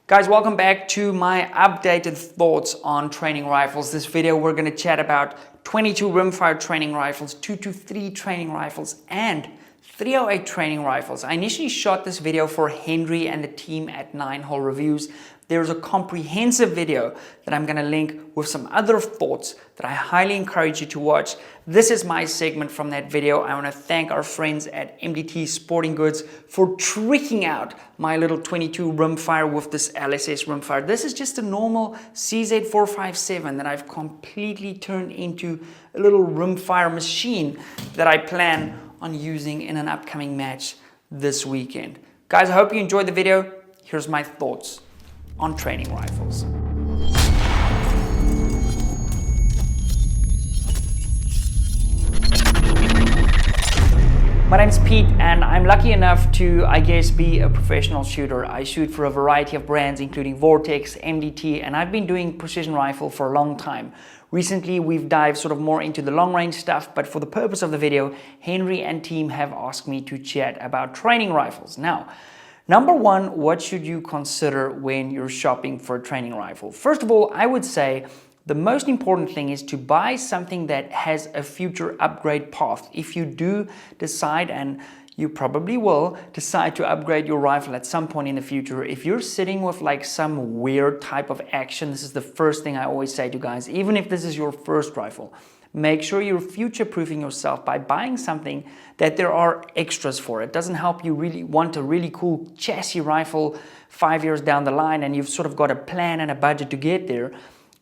Guys, welcome back to my updated thoughts on training rifles. This video we're going to chat about 22 rimfire training rifles, 223 training rifles, and 308 training rifles. I initially shot this video for Henry and the team at 9 Hole Reviews. There's a comprehensive video that I'm going to link with some other thoughts that I highly encourage you to watch. This is my segment from that video. I want to thank our friends at MDT Sporting Goods for tricking out my little 22 rimfire with this LSS rimfire. This is just a normal CZ457 that I've completely turned into a little rimfire machine that I plan on using in an upcoming match this weekend. Guys, I hope you enjoyed the video. Here's my thoughts on training rifles. My name's Pete and I'm lucky enough to, be a professional shooter. I shoot for a variety of brands including Vortex, MDT, and I've been doing precision rifle for a long time. Recently we've dived sort of more into the long range stuff, but for the purpose of the video, Henry and team have asked me to chat about training rifles. Now, number one, what should you consider when you're shopping for a training rifle? First of all, I would say the most important thing is to buy something that has a future upgrade path. If you do decide, and you probably will decide to upgrade your rifle at some point in the future, if you're sitting with like some weird type of action, this is the first thing I always say to guys, even if this is your first rifle, make sure you're future-proofing yourself by buying something that there are extras for. It doesn't help you really want a really cool chassis rifle 5 years down the line and you've sort of got a plan and a budget to get there,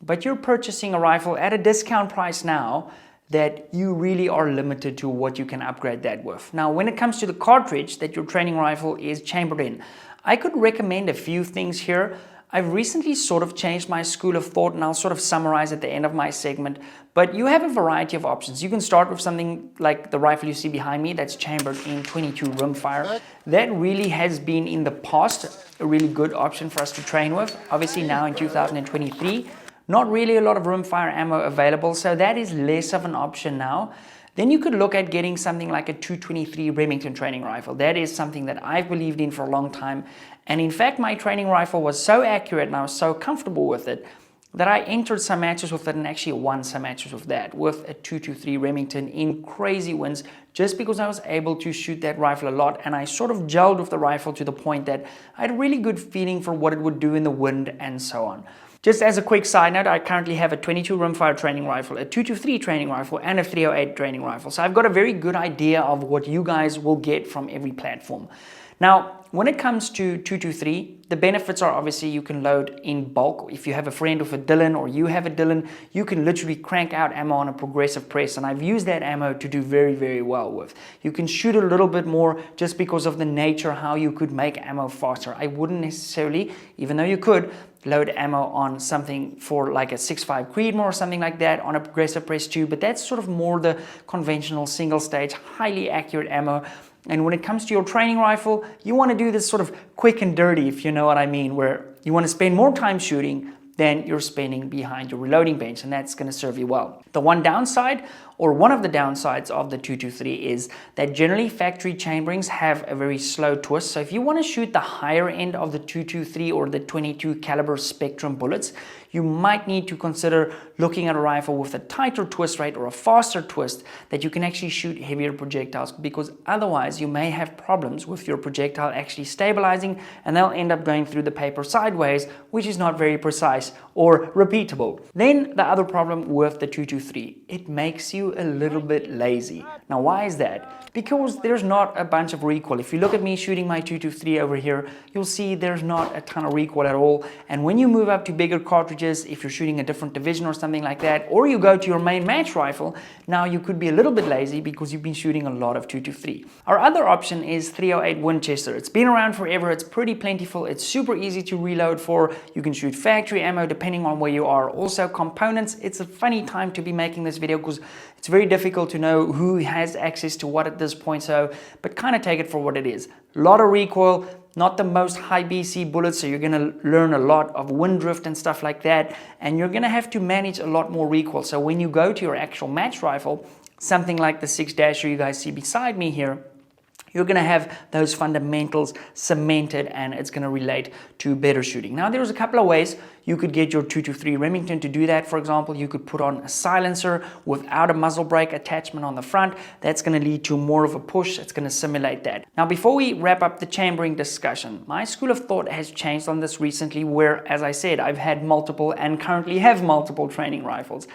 but you're purchasing a rifle at a discount price now that you really are limited to what you can upgrade that with. Now, when it comes to the cartridge that your training rifle is chambered in, I could recommend a few things here. I've recently sort of changed my school of thought and I'll sort of summarize at the end of my segment, but you have a variety of options. You can start with something like the rifle you see behind me that's chambered in 22 rimfire. That really has been in the past a really good option for us to train with. Obviously now in 2023, not really a lot of rimfire ammo available, so that is less of an option now. Then you could look at getting something like a 223 Remington training rifle. That is something that I've believed in for a long time. And in fact, my training rifle was so accurate and I was so comfortable with it that I entered some matches with it and actually won some matches with that, with a 223 Remington in crazy wins, just because I was able to shoot that rifle a lot and I sort of gelled with the rifle to the point that I had a really good feeling for what it would do in the wind and so on. Just as a quick side note, I currently have a 22 rimfire training rifle, a 223 training rifle, and a 308 training rifle. So I've got a very good idea of what you guys will get from every platform. Now, when it comes to 223, the benefits are obviously you can load in bulk. If you have a friend with a Dillon or you have a Dillon, you can literally crank out ammo on a progressive press, and I've used that ammo to do very, very well with. You can shoot a little bit more just because of the nature how you could make ammo faster. I wouldn't necessarily, even though you could, load ammo on something for like a 6.5 Creedmoor or something like that on a progressive press too, but that's sort of more the conventional single stage, highly accurate ammo. And when it comes to your training rifle, you want to do this sort of quick and dirty, if you know what I mean, where you want to spend more time shooting than you're spending behind your reloading bench, and that's going to serve you well. The one downside, or one of the downsides of the 223 is that generally factory chamberings have a very slow twist. So if you want to shoot the higher end of the 223 or the 22 caliber Spectrum bullets, you might need to consider looking at a rifle with a tighter twist rate or a faster twist that you can actually shoot heavier projectiles, because otherwise you may have problems with your projectile actually stabilizing and they'll end up going through the paper sideways, which is not very precise or repeatable. Then the other problem with the 223, it makes you a little bit lazy. Now, why is that? Because there's not a bunch of recoil. If you look at me shooting my 223 over here, you'll see there's not a ton of recoil at all. And when you move up to bigger cartridges, if you're shooting a different division or something like that, or you go to your main match rifle, now you could be a little bit lazy because you've been shooting a lot of 223. Our other option is 308 Winchester. It's been around forever. It's pretty plentiful. It's super easy to reload for. You can shoot factory ammo depending on where you are. Also components. It's a funny time to be making this video because it's very difficult to know who has access to what at this point, but kind of take it for what it is. A lot of recoil, not the most high BC bullets, so you're going to learn a lot of wind drift and stuff like that, and you're going to have to manage a lot more recoil. So when you go to your actual match rifle, something like the 6-dasher you guys see beside me here, you're going to have those fundamentals cemented and it's going to relate to better shooting. Now, there's a couple of ways you could get your 223 Remington to do that. For example, you could put on a silencer without a muzzle brake attachment on the front. That's going to lead to more of a push. It's going to simulate that. Now, before we wrap up the chambering discussion, my school of thought has changed on this recently where, as I said, I've had multiple and currently have multiple training rifles.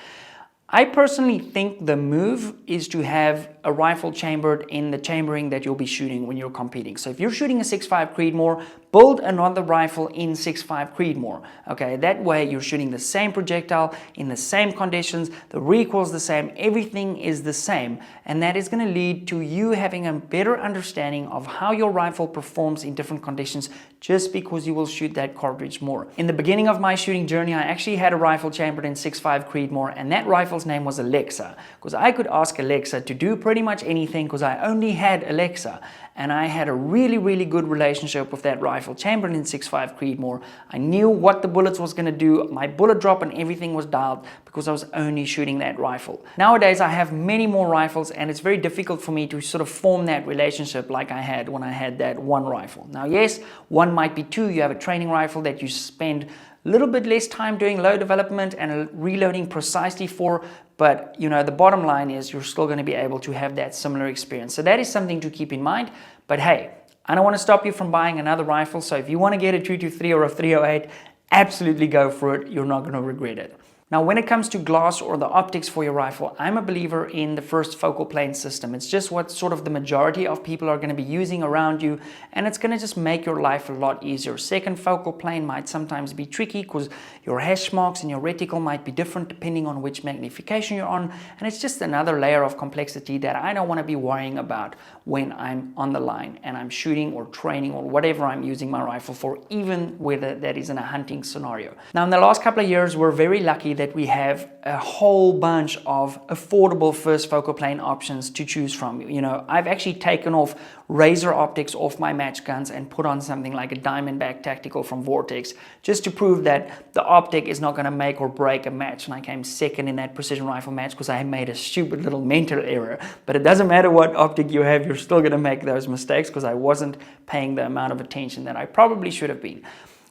I personally think the move is to have a rifle chambered in the chambering that you'll be shooting when you're competing. So if you're shooting a 6.5 Creedmoor, build another rifle in 6.5 Creedmoor. Okay, that way you're shooting the same projectile in the same conditions, the recoil's the same, everything is the same, and that is going to lead to you having a better understanding of how your rifle performs in different conditions just because you will shoot that cartridge more. In the beginning of my shooting journey, I actually had a rifle chambered in 6.5 Creedmoor, and that rifle's name was Alexa, because I could ask Alexa to do pretty much anything because I only had Alexa, and I had a really good relationship with that rifle chambered in 6.5 Creedmoor. I knew what the bullets was going to do, my bullet drop and everything was dialed because I was only shooting that rifle. Nowadays I have many more rifles and it's very difficult for me to sort of form that relationship like I had when I had that one rifle. Now yes, one might be two. You have a training rifle that you spend a little bit less time doing load development and reloading precisely for, but you know, the bottom line is you're still going to be able to have that similar experience. So that is something to keep in mind. But hey, I don't want to stop you from buying another rifle. So if you want to get a 223 or a 308, absolutely go for it. You're not going to regret it. Now, when it comes to glass or the optics for your rifle, I'm a believer in the first focal plane system. It's just what sort of the majority of people are going to be using around you, and it's going to just make your life a lot easier. Second focal plane might sometimes be tricky because your hash marks and your reticle might be different depending on which magnification you're on, and it's just another layer of complexity that I don't want to be worrying about when I'm on the line and I'm shooting or training or whatever I'm using my rifle for, even whether that is in a hunting scenario. Now, in the last couple of years, we're very lucky that we have a whole bunch of affordable first focal plane options to choose from. You know, I've actually taken off Razor optics off my match guns and put on something like a Diamondback Tactical from Vortex just to prove that the optic is not going to make or break a match. And I came second in that precision rifle match because I made a stupid little mental error. But it doesn't matter what optic you have, you're still going to make those mistakes because I wasn't paying the amount of attention that I probably should have been.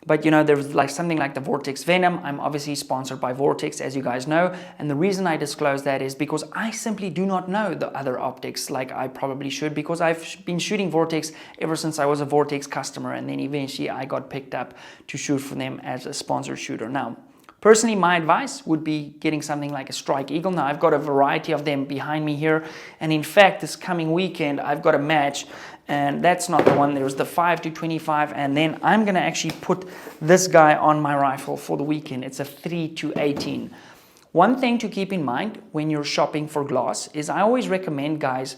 But you know, there's like something like the Vortex Venom. I'm obviously sponsored by Vortex, as you guys know, and the reason I disclose that is because I simply do not know the other optics like I probably should, because I've been shooting Vortex ever since I was a Vortex customer, and then eventually I got picked up to shoot for them as a sponsored shooter. Now, personally, my advice would be getting something like a Strike Eagle. Now, I've got a variety of them behind me here, and in fact, this coming weekend, I've got a match, and that's not the one. There's the 5-25, and then I'm going to actually put this guy on my rifle for the weekend. It's a 3-18. One thing to keep in mind when you're shopping for glass is I always recommend guys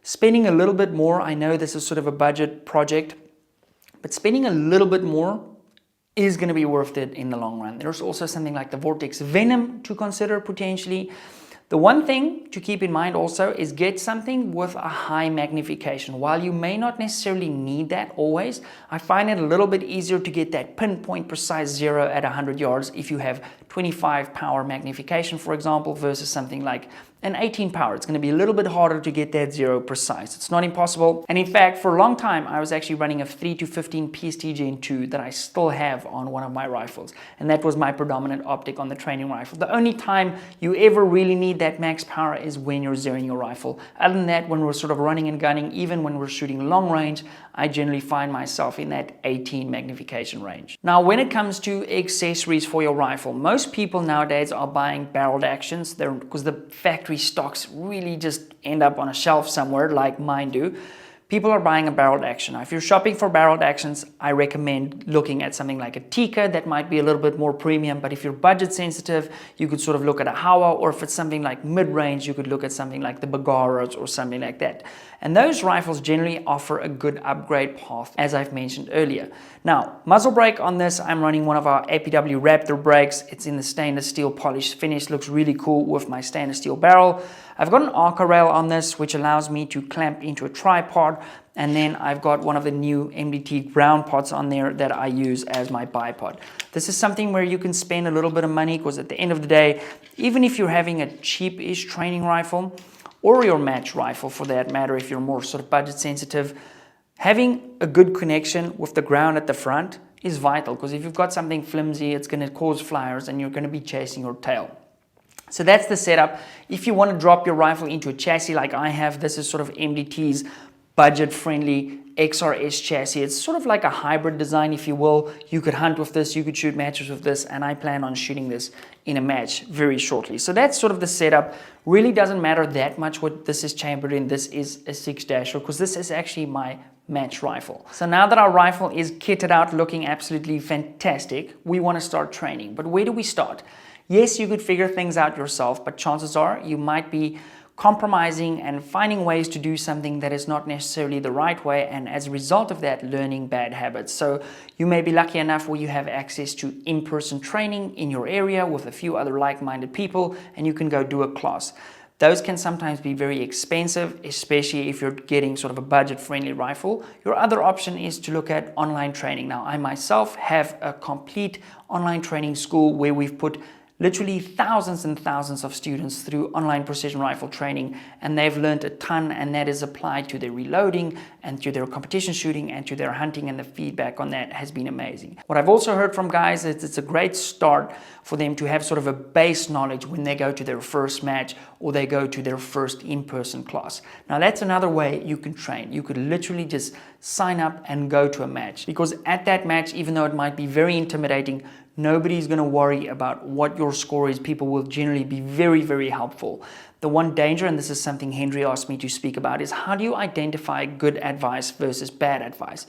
spending a little bit more. I know this is sort of a budget project, but spending a little bit more is going to be worth it in the long run. There's also something like the Vortex Venom to consider potentially. The one thing to keep in mind also is get something with a high magnification. While you may not necessarily need that always, I find it a little bit easier to get that pinpoint precise zero at 100 yards if you have 25 power magnification, for example, versus something like an 18 power. It's going to be a little bit harder to get that zero precise. It's not impossible. And in fact, for a long time, I was actually running a 3-15 PST Gen 2 that I still have on one of my rifles. And that was my predominant optic on the training rifle. The only time you ever really need that max power is when you're zeroing your rifle. Other than that, when we're sort of running and gunning, even when we're shooting long range, I generally find myself in that 18 magnification range. Now, when it comes to accessories for your rifle, most people nowadays are buying barreled actions because the factory stocks really just end up on a shelf somewhere like mine do. People are buying a barreled action. Now, if you're shopping for barreled actions, I recommend looking at something like a Tikka that might be a little bit more premium, but if you're budget sensitive, you could sort of look at a Hawa, or if it's something like mid-range, you could look at something like the Bagaras or something like that. And those rifles generally offer a good upgrade path, as I've mentioned earlier. Now, muzzle brake on this, I'm running one of our APW Raptor brakes. It's in the stainless steel polished finish, looks really cool with my stainless steel barrel. I've got an Arca rail on this, which allows me to clamp into a tripod, and then I've got one of the new MDT ground pods on there that I use as my bipod. This is something where you can spend a little bit of money, because at the end of the day, even if you're having a cheap-ish training rifle, or your match rifle for that matter, if you're more sort of budget sensitive, having a good connection with the ground at the front is vital, because if you've got something flimsy, it's going to cause flyers and you're going to be chasing your tail. So that's the setup. If you want to drop your rifle into a chassis like I have, this is sort of MDT's budget-friendly XRS chassis. It's sort of like a hybrid design, if you will. You could hunt with this, you could shoot matches with this, and I plan on shooting this in a match very shortly. So that's sort of the setup. Really doesn't matter that much what this is chambered in. This is a 6-dasher, because this is actually my match rifle. So now that our rifle is kitted out looking absolutely fantastic, we want to start training. But where do we start? Yes, you could figure things out yourself, but chances are you might be compromising and finding ways to do something that is not necessarily the right way, and as a result of that, learning bad habits. So you may be lucky enough where you have access to in-person training in your area with a few other like-minded people, and you can go do a class. Those can sometimes be very expensive, especially if you're getting sort of a budget-friendly rifle. Your other option is to look at online training. Now, I myself have a complete online training school where we've put literally thousands and thousands of students through online precision rifle training, and they've learned a ton, and that is applied to their reloading and to their competition shooting and to their hunting, and the feedback on that has been amazing. What I've also heard from guys is it's a great start for them to have sort of a base knowledge when they go to their first match or they go to their first in-person class. Now that's another way you can train. You could literally just sign up and go to a match, because at that match, even though it might be very intimidating, nobody's going to worry about what your score is. People will generally be very, very helpful. The one danger, and this is something Henry asked me to speak about, is how do you identify good advice versus bad advice?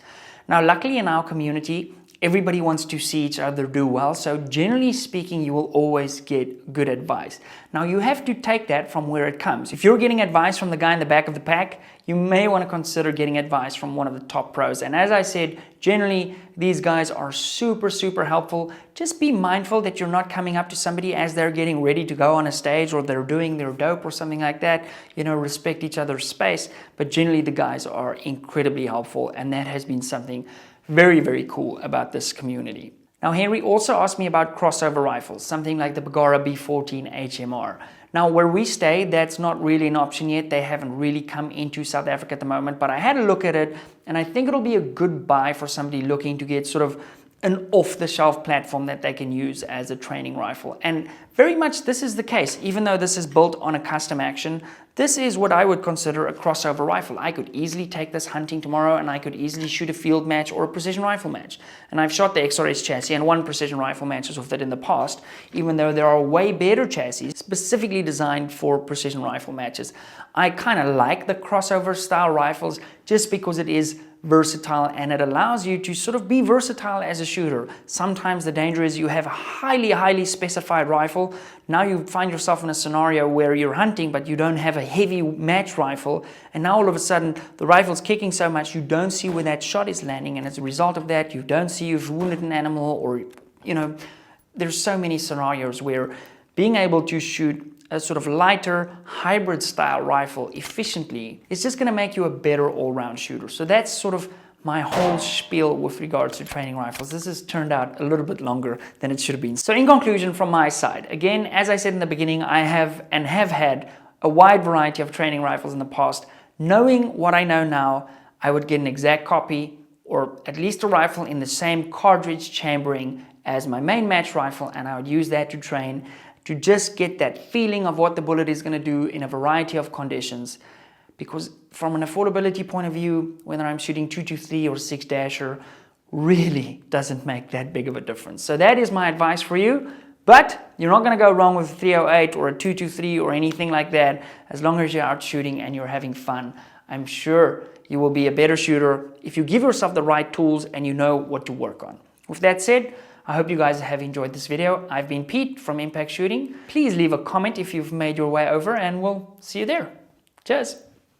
Now, luckily in our community, everybody wants to see each other do well. So generally speaking, you will always get good advice. Now you have to take that from where it comes. If you're getting advice from the guy in the back of the pack, you may want to consider getting advice from one of the top pros. And as I said, generally these guys are super, super helpful. Just be mindful that you're not coming up to somebody as they're getting ready to go on a stage or they're doing their dope or something like that. You know, respect each other's space. But generally the guys are incredibly helpful, and that has been something very, very cool about this community. Now, Henry also asked me about crossover rifles, something like the Bergara B14 HMR. Now, where we stay, that's not really an option yet. They haven't really come into South Africa at the moment, but I had a look at it, and I think it'll be a good buy for somebody looking to get sort of an off-the-shelf platform that they can use as a training rifle. And very much this is the case. Even though this is built on a custom action, this is what I would consider a crossover rifle. I could easily take this hunting tomorrow, and I could easily shoot a field match or a precision rifle match. And I've shot the XRS chassis and won precision rifle matches with it in the past, even though there are way better chassis specifically designed for precision rifle matches. I kind of like the crossover style rifles just because it is versatile, and it allows you to sort of be versatile as a shooter. Sometimes the danger is you have a highly specified rifle. Now you find yourself in a scenario where you're hunting, but you don't have a heavy match rifle, and now all of a sudden the rifle's kicking so much you don't see where that shot is landing, and as a result of that you don't see you've wounded an animal, or you know, there's so many scenarios where being able to shoot a sort of lighter hybrid style rifle efficiently is just going to make you a better all-round shooter. So that's sort of my whole spiel with regards to training rifles. This has turned out a little bit longer than it should have been. So in conclusion, from my side, again, as I said in the beginning, I have had a wide variety of training rifles in the past. Knowing what I know now, I would get an exact copy, or at least a rifle in the same cartridge chambering as my main match rifle, and I would use that to train, to just get that feeling of what the bullet is going to do in a variety of conditions. Because from an affordability point of view, whether I'm shooting 223 or 6-dasher really doesn't make that big of a difference. So that is my advice for you. But you're not going to go wrong with a 308 or a 223 or anything like that, as long as you're out shooting and you're having fun. I'm sure you will be a better shooter if you give yourself the right tools and you know what to work on. With that said, I hope you guys have enjoyed this video. I've been Pete from Impact Shooting. Please leave a comment if you've made your way over, and we'll see you there. Cheers.